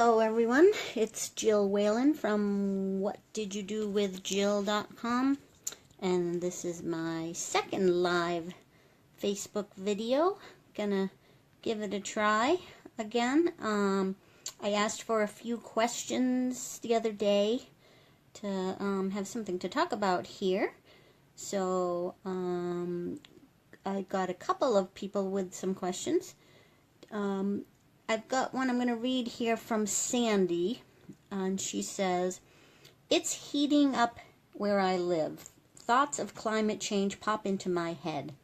Hello everyone, it's Jill Whalen from whatdidyouDoWithJill.com, and this is my second live Facebook video. Gonna give it a try again. I asked for a few questions the other day to have something to talk about here, so I got a couple of people with some questions. I've got one I'm going to read here from Sandy, and she says, "It's heating up where I live. Thoughts of climate change pop into my head.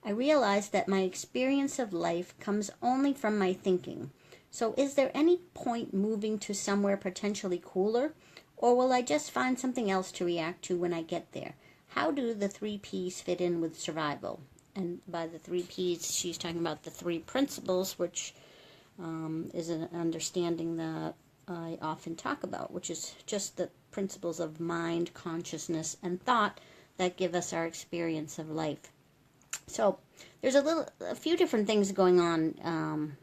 I realize that my experience of life comes only from my thinking. So is there any point moving to somewhere potentially cooler, or will I just find something else to react to when I get there? How do the 3 Ps fit in with survival?" And by the 3 Ps, she's talking about the 3 principles, which is an understanding that I often talk about, which is just the principles of mind, consciousness, and thought that give us our experience of life. So there's a few different things going on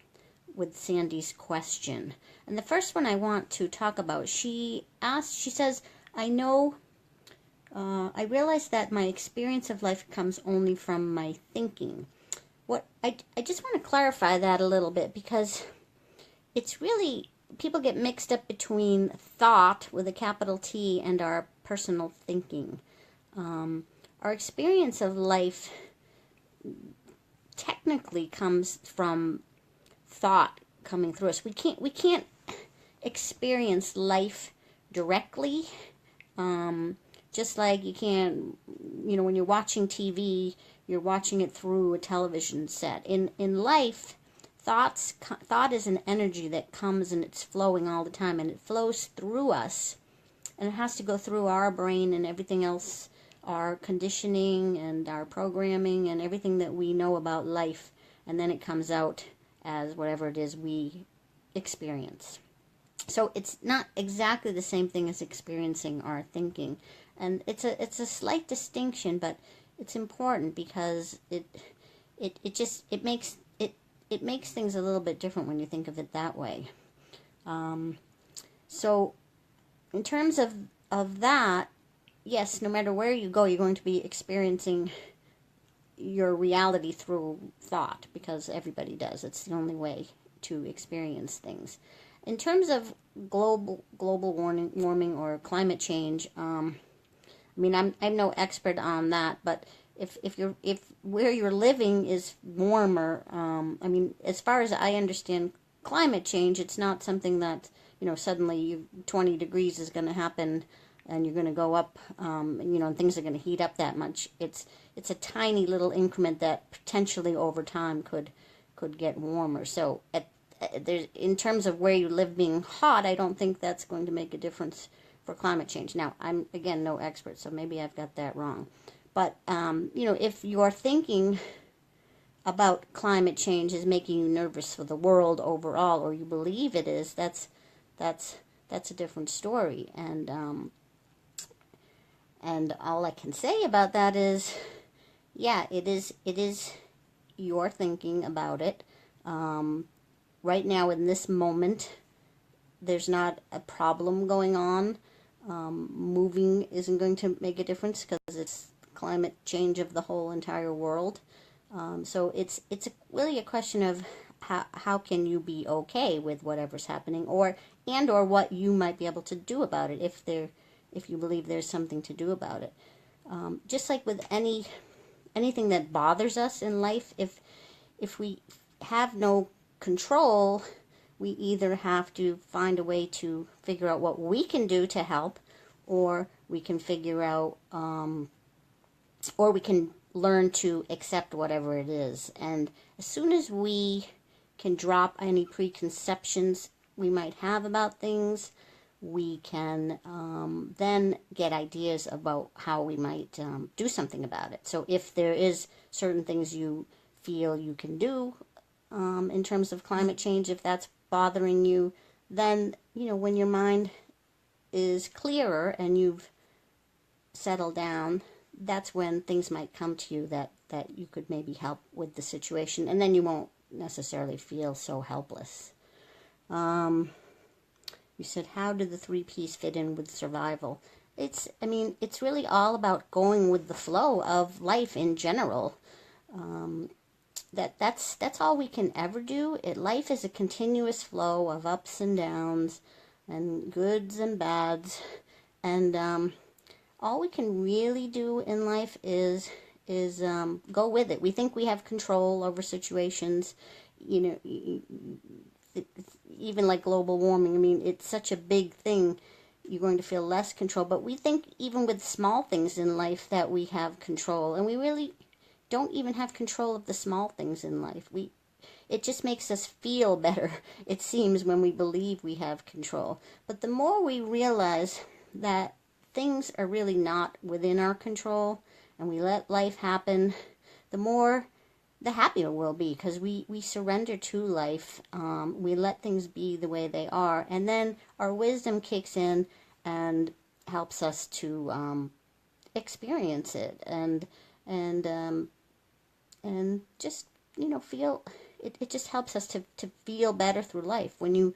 with Sandy's question. And the first one I want to talk about, she says, I realize that my experience of life comes only from my thinking. I just want to clarify that a little bit, because it's really, people get mixed up between thought with a capital T and our personal thinking. Our experience of life technically comes from thought coming through us. We can't experience life directly. Just like you can't, when you're watching TV, you're watching it through a television set. In life, thought is an energy that comes and it's flowing all the time, and it flows through us, and it has to go through our brain and everything else, our conditioning and our programming and everything that we know about life, and then it comes out as whatever it is we experience. So it's not exactly the same thing as experiencing our thinking, and it's a slight distinction, but it's important because it makes things a little bit different when you think of it that way. So in terms of that, yes, no matter where you go, you're going to be experiencing your reality through thought, because everybody does. It's the only way to experience things. In terms of global warming or climate change, I'm no expert on that, but if where you're living is warmer, as far as I understand climate change, it's not something that suddenly 20 degrees is going to happen and you're going to go up, and things are going to heat up that much. It's a tiny little increment that potentially over time could get warmer. So in terms of where you live being hot, I don't think that's going to make a difference for climate change. Now, I'm, again, no expert, so maybe I've got that wrong. But, if you're thinking about climate change is making you nervous for the world overall, or you believe it is, that's a different story. And all I can say about that is, yeah, it is your thinking about it. Right now, in this moment, there's not a problem going on. Moving isn't going to make a difference because it's climate change of the whole entire world. So it's really a question of how can you be okay with whatever's happening, or what you might be able to do about it if you believe there's something to do about it. Just like with anything that bothers us in life, if we have no control, we either have to find a way to figure out what we can do to help, or we can figure out, or we can learn to accept whatever it is. And as soon as we can drop any preconceptions we might have about things, we can then get ideas about how we might do something about it. So if there is certain things you feel you can do in terms of climate change, if that's bothering you, then, when your mind is clearer and you've settled down, that's when things might come to you that you could maybe help with the situation, and then you won't necessarily feel so helpless. You said, how do the three P's fit in with survival? I mean, it's really all about going with the flow of life in general. That's all we can ever do. Life is a continuous flow of ups and downs, and goods and bads, and all we can really do in life is go with it. We think we have control over situations, you know, even like global warming. I mean, it's such a big thing. You're going to feel less control, but we think even with small things in life that we have control, and we really don't even have control of the small things in life. It just makes us feel better, it seems, when we believe we have control. But the more we realize that things are really not within our control, and we let life happen, the happier we'll be, because we surrender to life. We let things be the way they are, and then our wisdom kicks in and helps us to experience it, and just, you know, feel it just helps us to feel better through life. When you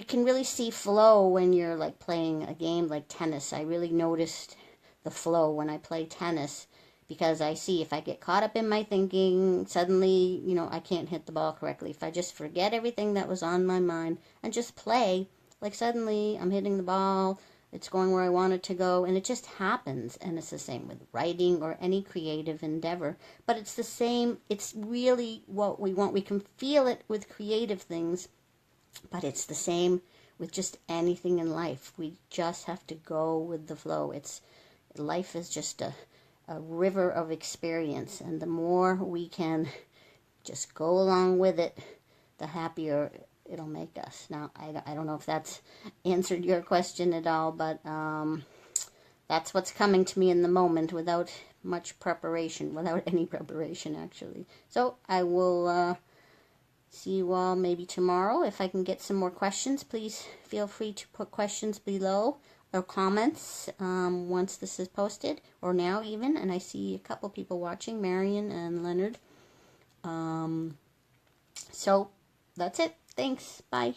can really see flow when you're like playing a game like tennis. I really noticed the flow when I play tennis, because I see if I get caught up in my thinking, suddenly, you know, I can't hit the ball correctly. If I just forget everything that was on my mind and just play, like suddenly I'm hitting the ball, it's going where I want it to go, and it just happens. And it's the same with writing or any creative endeavor. But it's the same, it's really what we want. We can feel it with creative things, but it's the same with just anything in life. We just have to go with the flow. Life is just a river of experience, and the more we can just go along with it, the happier it'll make us. Now, I don't know if that's answered your question at all, but that's what's coming to me in the moment without much preparation, without any preparation, actually. So I will see you all maybe tomorrow. If I can get some more questions, please feel free to put questions below or comments once this is posted, or now even. And I see a couple people watching, Marion and Leonard. So that's it. Thanks. Bye.